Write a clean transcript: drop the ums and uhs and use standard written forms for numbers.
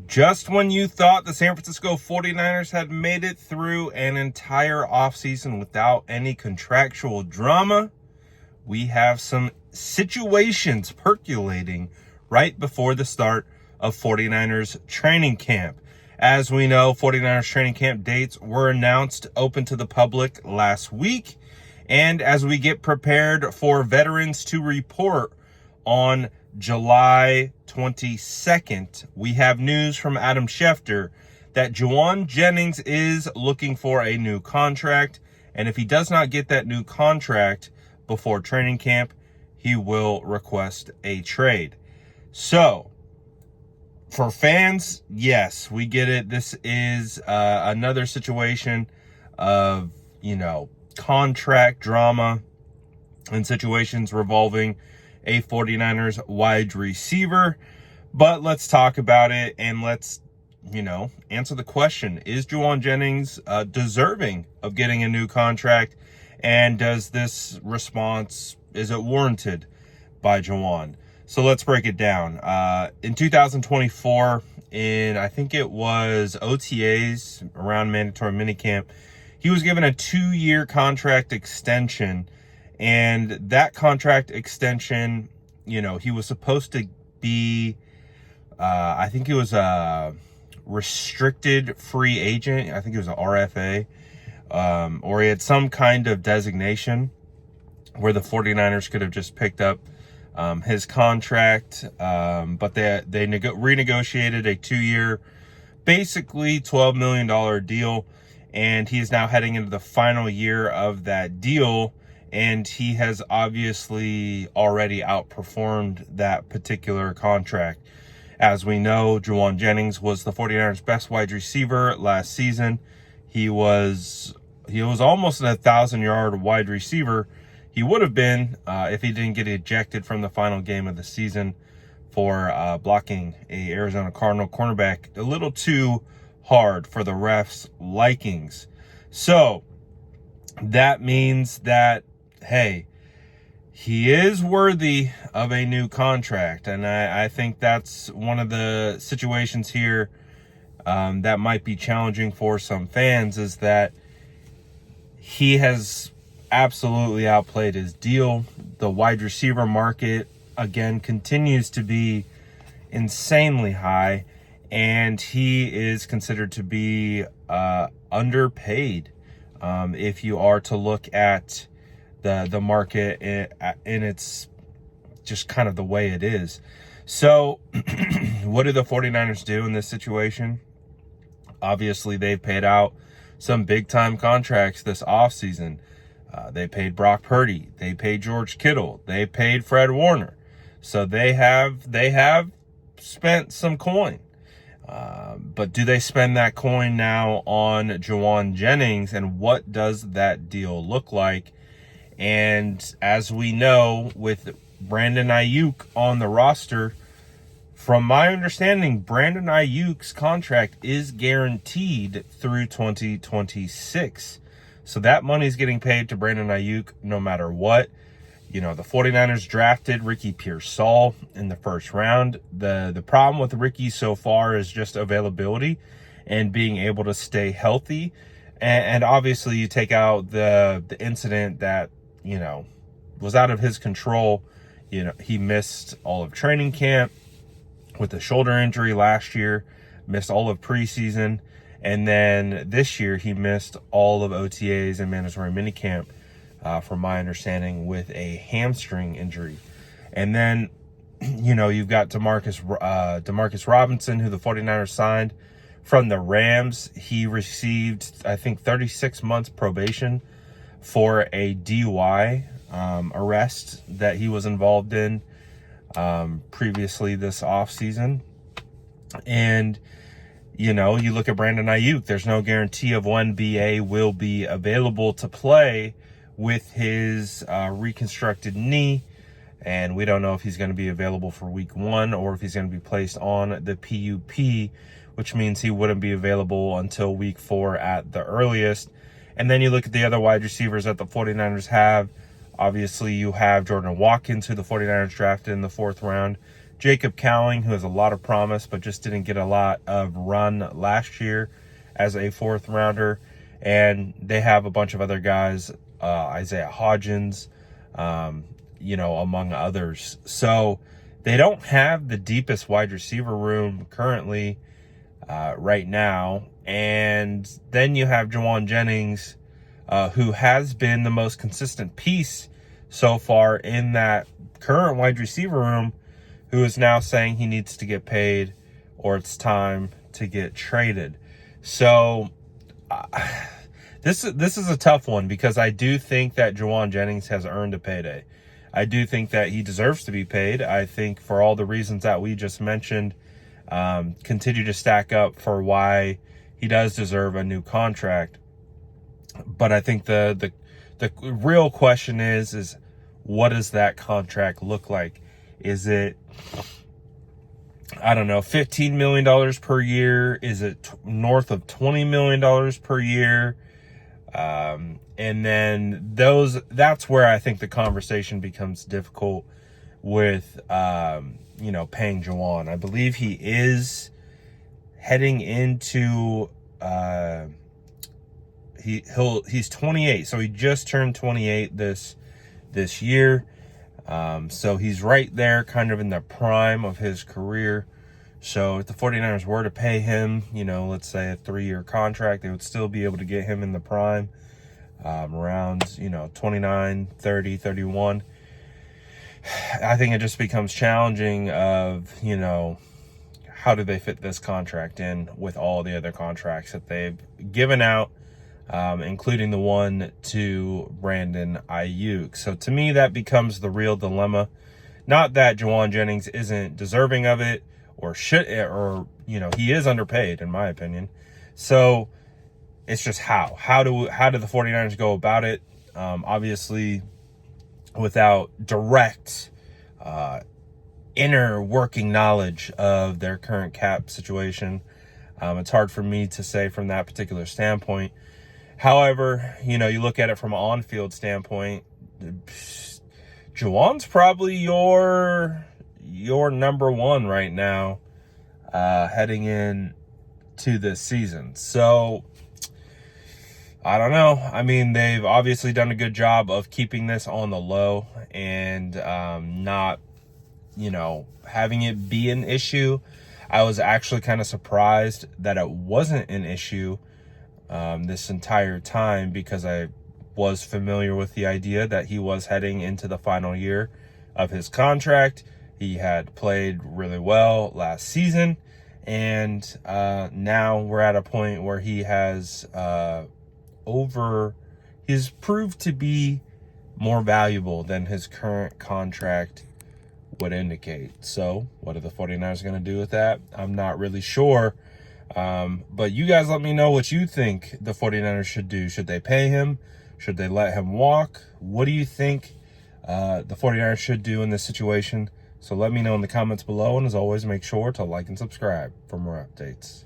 Just when you thought the San Francisco 49ers had made it through an entire offseason without any contractual drama, we have some situations percolating right before the start of 49ers training camp. As we know, 49ers training camp dates were announced open to the public last week. And as we get prepared for veterans to report on July 22nd, we have news from Adam Schefter that Jauan Jennings is looking for a new contract. And if he does not get that new contract before training camp, he will request a trade. So, for fans, yes, we get it. This is another situation of, contract drama and situations revolving a 49ers wide receiver. But let's talk about it and let's, answer the question. Is Jauan Jennings deserving of getting a new contract? And does this response, is it warranted by Jauan? So let's break it down. In 2024, I think it was OTAs around mandatory minicamp, he was given a 2-year contract extension. And that contract extension, he was supposed to be, I think he was a restricted free agent. I think he was an RFA, or he had some kind of designation where the 49ers could have just picked up his contract. But they renegotiated a 2-year, basically $12 million deal. And he is now heading into the final year of that deal. And he has obviously already outperformed that particular contract. As we know, Jauan Jennings was the 49ers' best wide receiver last season. He was almost an 1,000-yard wide receiver. He would have been if he didn't get ejected from the final game of the season for blocking a Arizona Cardinal cornerback a little too hard for the refs' likings. So that means that, hey, he is worthy of a new contract. And I think that's one of the situations here that might be challenging for some fans, is that he has absolutely outplayed his deal. The wide receiver market, again, continues to be insanely high, and he is considered to be underpaid. If you are to look at the market in its just kind of the way it is. So what do the 49ers do in this situation? Obviously, they've paid out some big-time contracts this offseason. They paid Brock Purdy. They paid George Kittle. They paid Fred Warner. So they have spent some coin. But do they spend that coin now on Jauan Jennings? And what does that deal look like? And as we know, with Brandon Ayuk on the roster, from my understanding, Brandon Ayuk's contract is guaranteed through 2026. So that money's getting paid to Brandon Ayuk no matter what. The 49ers drafted Ricky Pearsall in the first round. The problem with Ricky so far is just availability and being able to stay healthy. And obviously you take out the incident that, was out of his control. He missed all of training camp with a shoulder injury last year, missed all of preseason. And then this year he missed all of OTAs and mandatory minicamp. From my understanding, with a hamstring injury. And then, you've got Demarcus Robinson, who the 49ers signed from the Rams. He received, I think, 36 months probation for a DUI arrest that he was involved in previously this offseason. And, you look at Brandon Ayuk, there's no guarantee of when BA will be available to play with his reconstructed knee, and we don't know if he's going to be available for week 1 or if he's going to be placed on the PUP, which means he wouldn't be available until week 4 at the earliest. And then you look at the other wide receivers that the 49ers have. Obviously, you have Jordan Watkins, who the 49ers drafted in the 4th round. Jacob Cowling, who has a lot of promise, but just didn't get a lot of run last year as a 4th rounder. And they have a bunch of other guys, Isaiah Hodgins, among others. So they don't have the deepest wide receiver room currently right now. And then you have Jauan Jennings, who has been the most consistent piece so far in that current wide receiver room, who is now saying he needs to get paid or it's time to get traded. So this is a tough one, because I do think that Jauan Jennings has earned a payday. I do think that he deserves to be paid. I think for all the reasons that we just mentioned, continue to stack up for why he does deserve a new contract. But I think the real question is what does that contract look like? Is it, I don't know, $15 million per year? Is it north of $20 million per year? And then that's where I think the conversation becomes difficult with, paying Jauan. I believe he is heading into, he's 28. So he just turned 28 this year. So he's right there kind of in the prime of his career. So if the 49ers were to pay him, let's say a 3-year contract, they would still be able to get him in the prime, around, 29, 30, 31. I think it just becomes challenging of, how do they fit this contract in with all the other contracts that they've given out, including the one to Brandon Ayuk. So to me, that becomes the real dilemma. Not that Jauan Jennings isn't deserving of it or he is underpaid, in my opinion. So it's just how do the 49ers go about it? Obviously, without direct inner working knowledge of their current cap situation, it's hard for me to say from that particular standpoint. However, you look at it from an on-field standpoint, Jauan's probably your number one right now, heading in to this season. So I don't know. I mean, they've obviously done a good job of keeping this on the low and not, having it be an issue. I was actually kind of surprised that it wasn't an issue this entire time, because I was familiar with the idea that he was heading into the final year of his contract. He had played really well last season, and now we're at a point where he has he's proved to be more valuable than his current contract would indicate. So what are the 49ers going to do with that? I'm not really sure. But you guys let me know what you think the 49ers should do. Should they pay him? Should they let him walk? What do you think the 49ers should do in this situation? So let me know in the comments below. And as always, make sure to like and subscribe for more updates.